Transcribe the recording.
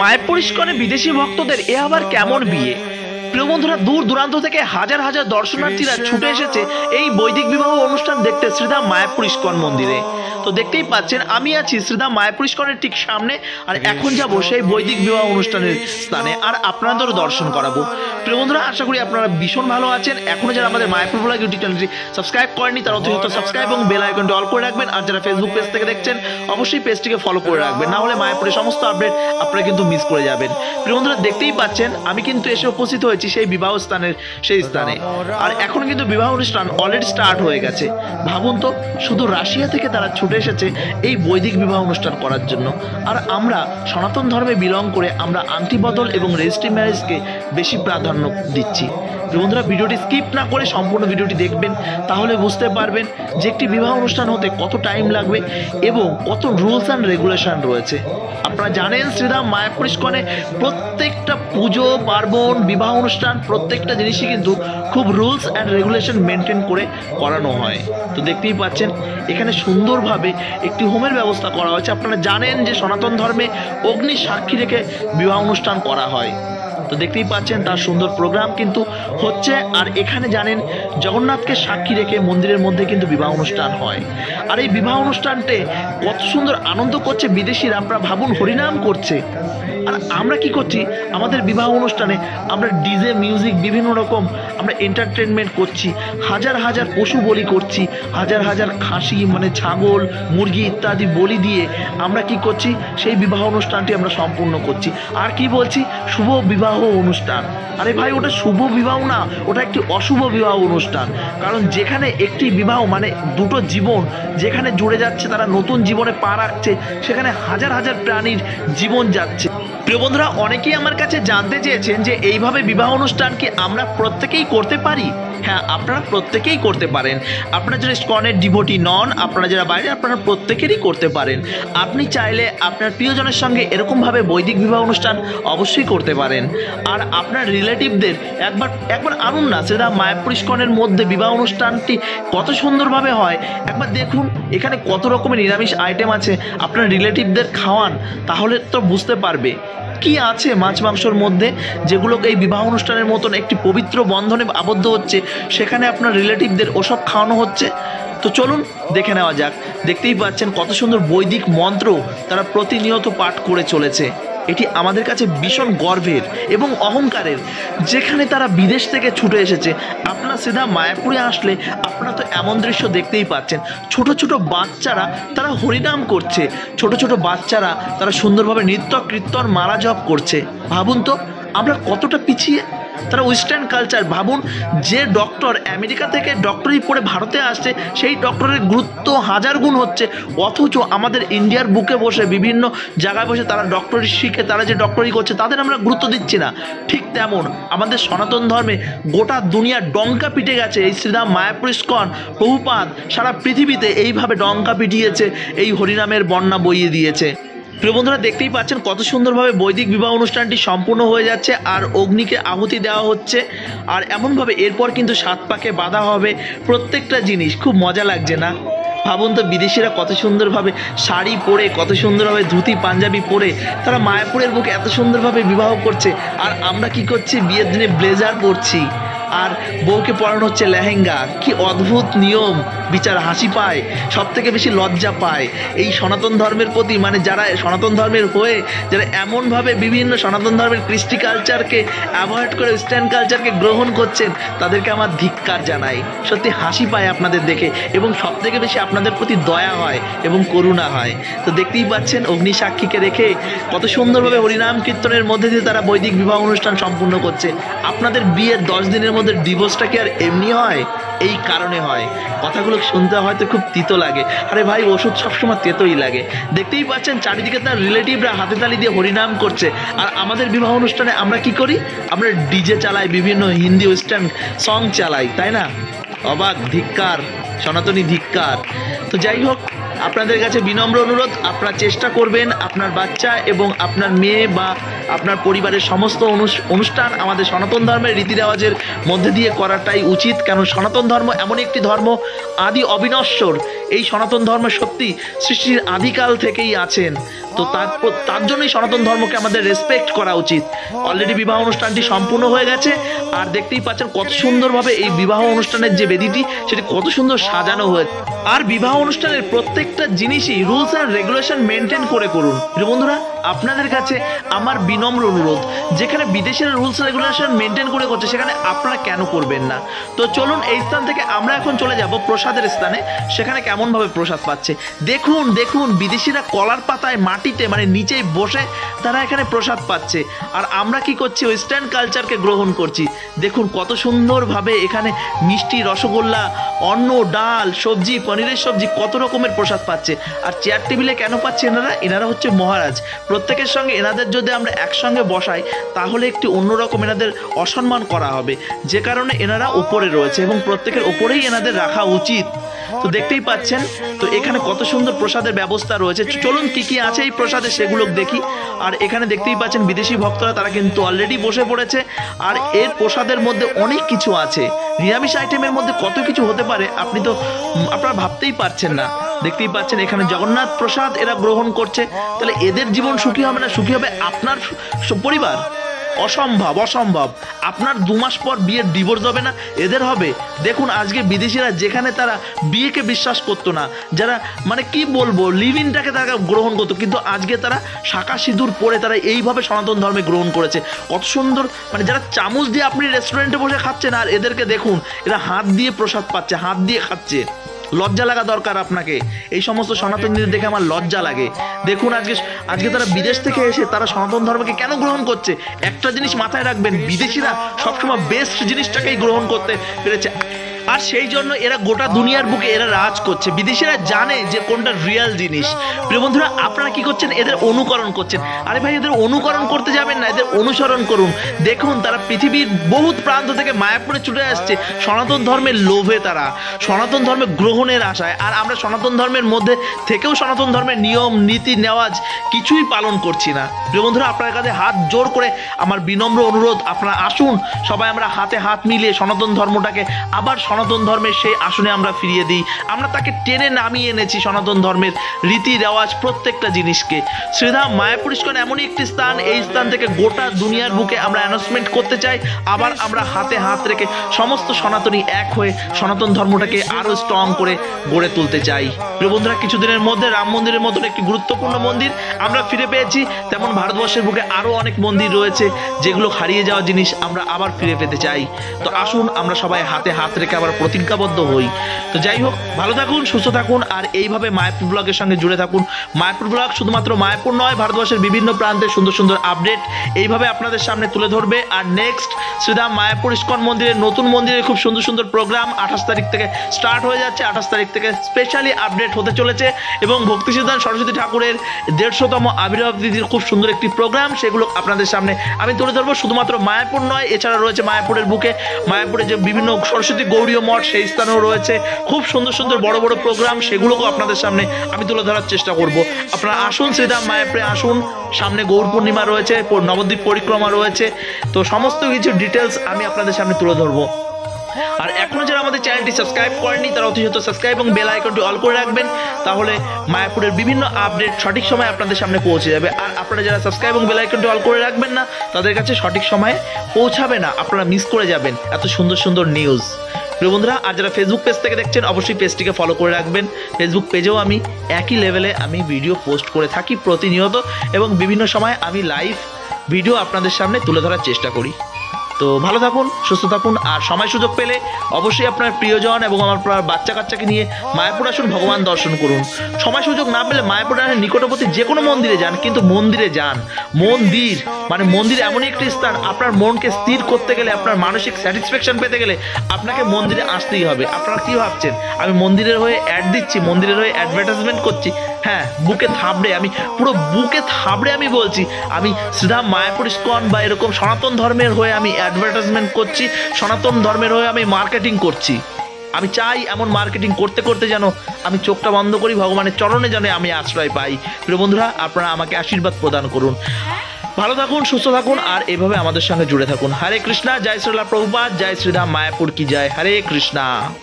মায়াপুর ইস্কনে বিদেশি ভক্তদের এ আবার কেমন বিয়ে? প্রিয় বন্ধুরা, দূর দূরান্ত থেকে হাজার হাজার দর্শনার্থীরা ছুটে এসেছে এই বৈদিক বিবাহ অনুষ্ঠান দেখতে শ্রীধাম মায়াপুর ইস্কন মন্দিরে। তো দেখতেই পাচ্ছেন আমি আছি শ্রীধাম মায়াপুর ইস্কনের ঠিক সামনে, আর এখন যাবো সেই বৈদিক বিবাহ অনুষ্ঠানের স্থানে, আর আপনাদেরও দর্শন করাবো। প্রিয় বন্ধুরা, আশা করি আপনারা ভীষণ ভালো আছেন। এখনো যারা আমাদের মায়াপুর ব্লগ ইউটিউব চ্যানেলটি সাবস্ক্রাইব করেনি তারা অতিরিক্ত সাবস্ক্রাইব এবং বেল আইকনটি অল করে রাখবেন, আর যারা ফেসবুক পেজ থেকে দেখছেন অবশ্যই পেজটিকে ফলো করে রাখবেন, না হলে মায়াপুরের সমস্ত আপডেট আপনারা কিন্তু মিস করে যাবেন। প্রিয় বন্ধুরা, দেখতেই পাচ্ছেন আমি কিন্তু এসে উপস্থিত হয়েছি সেই বিবাহ স্থানের সেই স্থানে, আর এখন কিন্তু বিবাহ অনুষ্ঠান অলরেডি স্টার্ট হয়ে গেছে। ভাবুন তো, শুধু রাশিয়া থেকে তারা ছুটে এসেছে এই বৈদিক বিবাহ অনুষ্ঠান করার জন্য, আর আমরা সনাতন ধর্মে বিলং করে আমরা আংটি বদল এবং রেজিস্ট্রি ম্যারেজকে বেশি প্রাধান্য দিচ্ছি। বন্ধুরা, ভিডিওটি স্কিপ না করে সম্পূর্ণ ভিডিওটি দেখবেন, তাহলে বুঝতে পারবেন যে একটি বিবাহ অনুষ্ঠান হতে কত টাইম লাগবে এবং কত রুলস অ্যান্ড রেগুলেশন রয়েছে। আপনারা জানেন শ্রীধাম মায়াপুর ইস্কনে প্রত্যেকটা পুজো পার্বণ বিবাহ অনুষ্ঠান প্রত্যেকটা জিনিসই কিন্তু খুব রুলস অ্যান্ড রেগুলেশন মেনটেন করে করানো হয়। তো দেখতেই পাচ্ছেন এখানে সুন্দরভাবে একটি হোমের ব্যবস্থা করা হয়েছে। আপনারা জানেন যে সনাতন ধর্মে অগ্নি সাক্ষী রেখে বিবাহ অনুষ্ঠান করা হয়। তো দেখতেই পাচ্ছেন তার সুন্দর প্রোগ্রাম কিন্তু হচ্ছে, আর এখানে জানেন জগন্নাথকে সাক্ষী রেখে মন্দিরের মধ্যে কিন্তু বিবাহ অনুষ্ঠান হয়। আর এই বিবাহ অনুষ্ঠানতে কত সুন্দর আনন্দ করছে বিদেশিরা। আপনারা ভাবুন, হরিনাম করছে, আর আমরা কি করছি আমাদের বিবাহ অনুষ্ঠানে আমরা ডিজে মিউজিক বিভিন্ন রকম আমরা এন্টারটেনমেন্ট করছি, হাজার হাজার পশু বলি করছি, হাজার হাজার খাসি মানে ছাগল মুরগি ইত্যাদি বলি দিয়ে আমরা কি করছি সেই বিবাহ অনুষ্ঠানটি আমরা সম্পূর্ণ করছি। আর কি বলছি, শুভ বিবাহ অনুষ্ঠান। আরে ভাই, ওটা শুভ বিবাহ না, ওটা একটি অশুভ বিবাহ অনুষ্ঠান। কারণ যেখানে একটি বিবাহ মানে দুটো জীবন যেখানে জুড়ে যাচ্ছে, তারা নতুন জীবনে পা রাখছে, সেখানে হাজার হাজার প্রাণীর জীবন যাচ্ছে। প্রিয় বন্ধুরা, অনেকেই আমার কাছে জানতে চেয়েছেন যে এইভাবে বিবাহ অনুষ্ঠান কি আমরা প্রত্যেকেই করতে পারি? হ্যাঁ, আপনারা প্রত্যেকেই করতে পারেন। আপনারা যারা ইস্কনের ডিভোটি নন, আপনারা যারা বাইরে, আপনারা প্রত্যেকেরই করতে পারেন। আপনি চাইলে আপনার প্রিয়জনের সঙ্গে এরকমভাবে বৈদিক বিবাহ অনুষ্ঠান অবশ্যই করতে পারেন। আর আপনার রিলেটিভদের একবার আনুন না শ্রীধাম মায়াপুর ইস্কনের মধ্যে বিবাহ অনুষ্ঠানটি কত সুন্দরভাবে হয়। একবার দেখুন এখানে কত রকমের নিরামিষ আইটেম আছে, আপনার রিলেটিভদের খাওয়ান, তাহলে তো বুঝতে পারবে কি আছে মাছ মাংসর মধ্যে, যেগুলোকে এই বিবাহ অনুষ্ঠানের মতন একটি পবিত্র বন্ধনে আবদ্ধ হচ্ছে, সেখানে আপনার রিলেটিভদের ওসব খাওয়ানো হচ্ছে। তো চলুন দেখে নেওয়া যাক। দেখতেই পাচ্ছেন কত সুন্দর বৈদিক মন্ত্র তারা প্রতিনিয়ত পাঠ করে চলেছে। এটি আমাদের কাছে ভীষণ গর্বের এবং অহংকারের, যেখানে তারা বিদেশ থেকে ছুটে এসেছে। আপনারা সিধা মায়াপুরে আসলে আপনারা তো এমন দৃশ্য দেখতেই পাচ্ছেন, ছোট ছোট বাচ্চারা তারা হরিনাম করছে, ছোট ছোট বাচ্চারা তারা সুন্দরভাবে নৃত্য কীর্তন মালা জপ করছে। ভাবুন তো আমরা কতটা পিছিয়ে। তারা ওয়েস্টার্ন কালচার, ভাবুন যে ডক্টর আমেরিকা থেকে ডক্টরি পড়ে ভারতে আসছে, সেই ডক্টরের গুরুত্ব হাজার গুণ হচ্ছে, অথচ আমাদের ইন্ডিয়ার বুকে বসে বিভিন্ন জায়গায় বসে তারা ডক্টরি শিখে তারা যে ডক্টরি করছে তাদের আমরা গুরুত্ব দিচ্ছি না। ঠিক তেমন আমাদের সনাতন ধর্মে গোটা দুনিয়া ডঙ্কা পিটে গেছে এই শ্রীধাম মায়াপুর ইস্কন। প্রভুপাদ সারা পৃথিবীতে এইভাবে ডঙ্কা পিটিয়েছে, এই হরিনামের বন্যা বইয়ে দিয়েছে। প্রিয় বন্ধুরা, দেখতেই পাচ্ছেন কত সুন্দরভাবে বৈদিক বিবাহ অনুষ্ঠানটি সম্পূর্ণ হয়ে যাচ্ছে, আর অগ্নিকে আহুতি দেওয়া হচ্ছে, আর এমনভাবে এরপর কিন্তু 7 পাকে বাঁধা হবে প্রত্যেকটা জিনিস। খুব মজা লাগছে না? ভাবুন তো, বিদেশিরা কত সুন্দরভাবে শাড়ি পরে, কত সুন্দরভাবে ধুতি পাঞ্জাবি পরে তারা মায়াপুরের বুকে এত সুন্দরভাবে বিবাহ করছে, আর আমরা কি করছি বিয়ের দিনে ব্লেজার পরছি, আর বউকে পরানো হচ্ছে লেহেঙ্গা। কি অদ্ভুত নিয়ম! বিচার হাসি পায়, সব থেকে বেশি লজ্জা পায় এই সনাতন ধর্মের প্রতি, মানে যারা সনাতন ধর্মের হয়ে যারা এমনভাবে বিভিন্ন সনাতন ধর্মের কৃষ্টি কালচারকে অ্যাভয়েড করে ওয়েস্টার্ন কালচারকে গ্রহণ করছেন, তাদেরকে আমার ধিক্কার জানাই। সত্যি হাসি পায় আপনাদের দেখে, এবং সব থেকে বেশি আপনাদের প্রতি দয়া হয় এবং করুণা হয়। তো দেখতেই পাচ্ছেন অগ্নি সাক্ষীকে রেখে কত সুন্দরভাবে হরিনাম কীর্তনের মধ্যে দিয়ে তারা বৈদিক বিবাহ অনুষ্ঠান সম্পূর্ণ করছে। আপনাদের বিয়ের 10 দিনের মধ্যে ডিভোর্সটা কি আর এমনি হয়? এই কারণে হয়। কথাগুলো শুনতে হয়তো খুব তিতো লাগে, আরে ভাই ওষুধ সবসময় তেতোই লাগে। দেখতেই পাচ্ছেন চারিদিকে তার রিলেটিভরা হাতে তালি দিয়ে হরিনাম করছে, আর আমাদের বিবাহ অনুষ্ঠানে আমরা কি করি? আমরা ডিজে চালাই, বিভিন্ন হিন্দি ওয়েস্টার্ন সং চালাই, তাই না? অবাক, ধিক্কার, সনাতনী ধিক্কার। তো যাই হোক, আপনাদের কাছে বিনম্র অনুরোধ, আপনারা চেষ্টা করবেন আপনার বাচ্চা এবং আপনার মেয়ে বা আপনার পরিবারের সমস্ত অনুষ্ঠান আমাদের সনাতন ধর্মের রীতি রেওয়াজের মধ্যে দিয়ে করাটাই উচিত। কেন সনাতন ধর্ম এমন একটি ধর্ম, আদি অবিনশ্বর। এই সনাতন ধর্ম সত্যি সৃষ্টির আদিকাল থেকেই আছেন। তো তার জন্যই সনাতন ধর্মকে আমাদের রেসপেক্ট করা উচিত। অলরেডি বিবাহ অনুষ্ঠানটি সম্পূর্ণ হয়ে গেছে, আর দেখতেই পাচ্ছেন কত সুন্দরভাবে এই বিবাহ অনুষ্ঠানের যে বেদিটি সেটি কত সুন্দর সাজানো হয়েছে। আর বিবাহ অনুষ্ঠানের প্রত্যেকটা জিনিসই রুলস অ্যান্ড রেগুলেশন মেনটেন করে করুন। বন্ধুরা, আপনাদের কাছে আমার বিনম্র অনুরোধ, যেখানে বিদেশের রুলস রেগুলেশন মেনটেন করে করছে সেখানে আপনারা কেন করবেন না? তো চলুন এই স্থান থেকে আমরা এখন চলে যাব প্রসাদের স্থানে, সেখানে কেমনভাবে প্রসাদ পাচ্ছে দেখুন। দেখুন বিদেশিরা কলার পাতায় মাটিতে মানে নিচেই বসে তারা এখানে প্রসাদ পাচ্ছে, আর আমরা কি করছি? ওয়েস্টার্ন কালচারকে গ্রহণ করছি। দেখুন কত সুন্দরভাবে এখানে মিষ্টি, রসগোল্লা, অন্ন, ডাল, সবজি, পনিরের সবজি, কত রকমের প্রসাদ পাচ্ছে। আর চেয়ার টেবিলে কেন পাচ্ছে এনারা হচ্ছে মহারাজ। প্রত্যেকের সঙ্গে এনাদের যদি আমরা একসঙ্গে বসাই তাহলে একটি অন্যরকম এনাদের অসম্মান করা হবে, যে কারণে এনারা উপরে রয়েছে এবং প্রত্যেকের উপরেই এনাদের রাখা উচিত। তো দেখতেই পাচ্ছেন, তো এখানে কত সুন্দর প্রসাদের ব্যবস্থা রয়েছে। চলুন কি কি আছে এই প্রসাদে সেগুলো দেখি। আর এখানে দেখতেই পাচ্ছেন বিদেশি ভক্তরা তারা কিন্তু অলরেডি বসে পড়েছে। আর এর প্রসাদের মধ্যে অনেক কিছু আছে। নিরামিষ আইটেমের মধ্যে কত কিছু হতে পারে আপনারা ভাবতেই পারছেন না। দেখতেই পাচ্ছেন এখানে জগন্নাথ প্রসাদ এরা গ্রহণ করছে। তাহলে এদের জীবন সুখী হবে না, সুখী হবে আপনার পরিবার? অসম্ভব, অসম্ভব। আপনার 2 মাস পর বিয়ের ডিভোর্স হবে না, এদের হবে। দেখুন আজকে বিদেশিরা যেখানে তারা বিয়েকে বিশ্বাস করতো না, যারা মানে কি বলবো লিভ ইনটাকে তারা গ্রহণ করতো, কিন্তু আজকে তারা শাঁখা সিঁদুর পরে তারা এইভাবে সনাতন ধর্মে গ্রহণ করেছে। কত সুন্দর, মানে যারা চামচ দিয়ে আপনি রেস্টুরেন্টে বসে খাচ্ছেন, আর এদেরকে দেখুন এরা হাত দিয়ে প্রসাদ পাচ্ছে, হাত দিয়ে খাচ্ছে। লজ্জা লাগা দরকার আপনাকে। এই সমস্ত সনাতনীদের দেখে আমার লজ্জা লাগে। দেখুন আজকে তারা বিদেশ থেকে এসে তারা সনাতন ধর্মকে কেন গ্রহণ করছে? একটা জিনিস মাথায় রাখবেন, বিদেশিরা সবসময় বেস্ট জিনিসটাকেই গ্রহণ করতে পেরেছে, আর সেই জন্য এরা গোটা দুনিয়ার বুকে এরা রাজ করছে। বিদেশিরা জানে যে কোনটা রিয়েল জিনিস। প্রিয় বন্ধুরা, আপনারা কি করছেন? এদের অনুকরণ করছেন। আরে ভাই, এদের অনুকরণ করতে যাবেন না, এদের অনুসরণ করুন। দেখুন তারা পৃথিবীর বহুত প্রান্ত থেকে মায়াপুরে ছুটে আসছে সনাতন ধর্মের লোভে, তারা সনাতন ধর্মে গ্রহণের আশায়। আর আমরা সনাতন ধর্মের মধ্যে থেকেও সনাতন ধর্মের নিয়ম নীতি নেওয়াজ কিছুই পালন করছি না। প্রিয় বন্ধুরা, আপনার কাছে হাত জোর করে আমার বিনম্র অনুরোধ, আপনারা আসুন সবাই আমরা হাতে হাত মিলিয়ে সনাতন ধর্মটাকে আবার সনাতন ধর্মের সেই আসনে আমরা ফিরিয়ে দিই। আমরা তাকে টেনে নামিয়ে এনেছি সনাতন ধর্মের রীতি রেওয়াজ প্রত্যেকটা জিনিসকে। শ্রীধাম মায়াপুর ইস্কন এমনই একটি স্থান, এই স্থান থেকে গোটা দুনিয়ার বুকে আমরা অ্যানাউন্সমেন্ট করতে চাই, আবার আমরা হাতে হাত রেখে সমস্ত সনাতনী এক হয়ে সনাতন ধর্মটাকে আরও স্ট্রং করে গড়ে তুলতে চাই। প্রিয় বন্ধুরা, কিছুদিনের মধ্যে রাম মন্দিরের মতন একটি গুরুত্বপূর্ণ মন্দির আমরা ফিরে পেয়েছি। তেমন ভারতবর্ষের বুকে আরও অনেক মন্দির রয়েছে যেগুলো হারিয়ে যাওয়া জিনিস আমরা আবার ফিরে পেতে চাই। তো আসুন আমরা সবাই হাতে হাত রেখে আবার প্রতিজ্ঞাবদ্ধ হই। তো যাই হোক, ভালো থাকুন, সুস্থ থাকুন, আর এইভাবে মায়াপুর ব্লগের সঙ্গে জুড়ে থাকুন। মায়াপুর ব্লগ শুধুমাত্র মায়াপুর নয়, ভারতবর্ষের বিভিন্ন প্রান্তে সুন্দর সুন্দর আপডেট এইভাবে আপনাদের সামনে তুলে ধরবে। আর নেক্সট শ্রীধাম মায়াপুর ইস্কন মন্দিরের নতুন মন্দিরে খুব সুন্দর সুন্দর প্রোগ্রাম 28 তারিখ থেকে স্টার্ট হয়ে যাচ্ছে। 28 তারিখ থেকে স্পেশালি আপডেট হতে চলেছে, এবং ভক্তি সিদ্ধান্ত সরস্বতী ঠাকুরের 150তম আবির্ভাব তিথির খুব সুন্দর একটি প্রোগ্রাম, সেগুলো আপনাদের সামনে আমি তুলে ধরবো। শুধুমাত্র মায়াপুর নয়, এছাড়া রয়েছে মায়াপুরের বুকে মায়াপুরে যে বিভিন্ন সরস্বতী গৌরীয় মঠ সেই স্থানেও রয়েছে খুব সুন্দর সুন্দর বড় বড় প্রোগ্রাম, সেগুলোকেও আপনাদের সামনে আমি তুলে ধরার চেষ্টা করব। আপনারা আসুন শ্রীধাম মায়াপুরে আসুন। সামনে গৌর পূর্ণিমা রয়েছে, নবদ্বীপ পরিক্রমা রয়েছে, তো সমস্ত কিছু ডিটেলস আমি আপনাদের সামনে তুলে ধরবো। আর এখনো যারা আমাদের চ্যানেলটি সাবস্ক্রাইব করেননি তারা অতি দ্রুত সাবস্ক্রাইব এবং বেল আইকনটি অল করে রাখবেন, তাহলে মায়াপুরের বিভিন্ন আপডেট সঠিক সময়ে আপনাদের সামনে পৌঁছে যাবে। আর আপনারা যারা সাবস্ক্রাইব এবং বেল আইকনটি অল করে রাখবেন না, তাদের কাছে সঠিক সময়ে পৌঁছাবে না, আপনারা মিস করে যাবেন এত সুন্দর সুন্দর নিউজ। প্রিয় বন্ধুরা, আর যারা ফেসবুক পেজ থেকে দেখছেন অবশ্যই পেজটিকে ফলো করে রাখবেন। ফেসবুক পেজেও আমি একই লেভেলে আমি ভিডিও পোস্ট করে থাকি প্রতিনিয়ত, এবং বিভিন্ন সময় আমি লাইভ ভিডিও আপনাদের সামনে তুলে ধরার চেষ্টা করি। তো ভালো থাকুন, সুস্থ থাকুন, আর সময় সুযোগ পেলে অবশ্যই আপনার প্রিয়জন এবং আপনার বাচ্চা কাচ্চাকে নিয়ে মায়াপুর আসুন, ভগবান দর্শন করুন। সময় সুযোগ না পেলে মায়াপুর আসেন, নিকটবর্তী যে কোনো মন্দিরে যান, কিন্তু মন্দিরে যান। মন্দির মানে মন্দির এমনই একটি স্থান, আপনার মনকে স্থির করতে গেলে, আপনার মানসিক স্যাটিসফ্যাকশন পেতে গেলে আপনাকে মন্দিরে আসতেই হবে। আপনারা কী ভাবছেন আমি মন্দিরের হয়ে অ্যাড দিচ্ছি, মন্দিরের হয়ে অ্যাডভার্টাইজমেন্ট করছি? হ্যাঁ, বুকে থাবড়ে আমি পুরো বুকে থাবড়ে আমি বলছি, আমি শ্রীধাম মায়াপুর ইস্কন বা এরকম সনাতন ধর্মের হয়ে আমি অ্যাডভার্টাইজমেন্ট করছি, সনাতন ধর্মের হয়ে আমি মার্কেটিং করছি। আমি চাই এমন মার্কেটিং করতে করতে যেন আমি চোখটা বন্ধ করি, ভগবানের চরণে যেন আমি আশ্রয় পাই। প্রিয় বন্ধুরা, আপনারা আমাকে আশীর্বাদ প্রদান করুন। ভালো থাকুন, সুস্থ থাকুন, আর এভাবে আমাদের সঙ্গে জুড়ে থাকুন। হরে কৃষ্ণা, জয় শ্রীলা প্রভুপাদ, জয় শ্রীরাম, মায়াপুর কি জয়, হরে কৃষ্ণা।